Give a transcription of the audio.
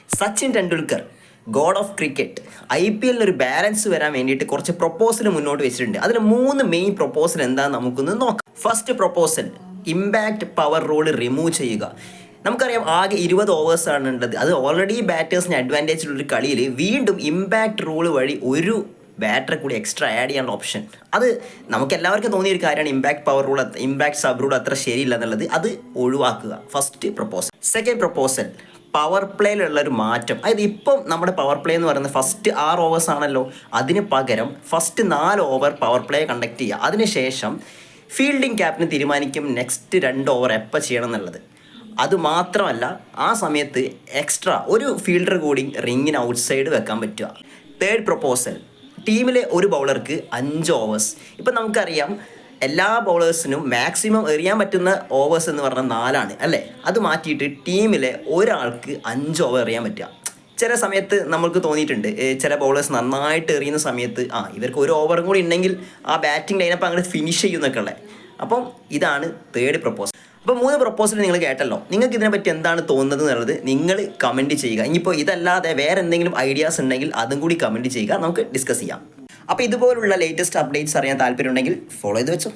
Sachin Tendulkar God of cricket IPL ഒരു balance വരാൻ വേണ്ടിയിട്ട് കുറച്ച് പ്രൊപ്പോസൽ മുന്നോട്ട് വെച്ചിട്ടുണ്ട്. അതിൽ 3 മെയിൻ പ്രൊപ്പോസൽ എന്താണെന്ന് നമുക്കൊന്ന് നോക്കാം. First proposal, impact power rule remove ചെയ്യുക. നമുക്കറിയാം ആകെ 20 ഓവേഴ്സാണ് ഉള്ളത്. അത് ഓൾറെഡി ബാറ്റേഴ്സിന് അഡ്വാൻറ്റേജ് ഉള്ളൊരു കളിയിൽ വീണ്ടും ഇമ്പാക്റ്റ് റൂൾ വഴി ഒരു ബാറ്ററെ കൂടി എക്സ്ട്രാ ആഡ് ചെയ്യാനുള്ള ഓപ്ഷൻ, അത് നമുക്ക് എല്ലാവർക്കും തോന്നിയ ഒരു കാര്യമാണ്. Impact power rule, impact sub rule അത്ര ശരിയില്ല എന്നുള്ളത്, അത് ഒഴിവാക്കുക. First proposal. Second proposal, power പ്ലേയിലുള്ള ഒരു മാറ്റം. അതായത് ഇപ്പം നമ്മുടെ പവർ പ്ലേ എന്ന് പറയുന്നത് ഫസ്റ്റ് 6 ഓവേഴ്സ് ആണല്ലോ. അതിന് പകരം first 4 over power play conduct ചെയ്യുക. അതിനുശേഷം ഫീൽഡിംഗ് ക്യാപ്റ്റന് തീരുമാനിക്കും നെക്സ്റ്റ് 2 ഓവർ എപ്പോൾ ചെയ്യണം എന്നുള്ളത്. അതുമാത്രമല്ല, ആ സമയത്ത് എക്സ്ട്രാ ഒരു ഫീൽഡർ കൂടി റിങ്ങിന് ഔട്ട്സൈഡ് വെക്കാൻ പറ്റുക. തേർഡ് പ്രൊപ്പോസൽ, ടീമിലെ ഒരു ബൗളർക്ക് 5 ഓവേഴ്സ്. ഇപ്പം നമുക്കറിയാം എല്ലാ ബൗളേഴ്സിനും മാക്സിമം എറിയാൻ പറ്റുന്ന ഓവേഴ്സ് എന്ന് പറഞ്ഞാൽ 4 അല്ലേ. അത് മാറ്റിയിട്ട് ടീമിലെ ഒരാൾക്ക് 5 ഓവർ എറിയാൻ പറ്റുക. ചില സമയത്ത് നമുക്ക് തോന്നിയിട്ടുണ്ട് ചില ബൗളേഴ്സ് നന്നായിട്ട് എറിയുന്ന സമയത്ത് ഇവർക്ക് ഒരു ഓവറും കൂടി ഉണ്ടെങ്കിൽ ആ ബാറ്റിംഗ് ലൈനപ്പ് അങ്ങനെ ഫിനിഷ് ചെയ്യുന്നൊക്കെ ഉള്ളത്. അപ്പം ഇതാണ് തേർഡ് പ്രൊപ്പോസൽ. അപ്പോൾ 3 പ്രൊപ്പോസൽ നിങ്ങൾ കേട്ടല്ലോ. നിങ്ങൾക്ക് ഇതിനെപ്പറ്റി എന്താണ് തോന്നുന്നത് എന്നുള്ളത് നിങ്ങൾ കമൻറ്റ് ചെയ്യുക. ഇനിയിപ്പോൾ ഇതല്ലാതെ വേറെ എന്തെങ്കിലും ഐഡിയാസ് ഉണ്ടെങ്കിൽ അതും കൂടി കമൻറ്റ് ചെയ്യുക, നമുക്ക് ഡിസ്കസ് ചെയ്യാം. അപ്പോൾ ഇതുപോലുള്ള ലേറ്റസ്റ്റ് അപ്ഡേറ്റ്സ് അറിയാൻ താല്പര്യമുണ്ടെങ്കിൽ ഫോളോ ചെയ്ത് വെച്ചോ.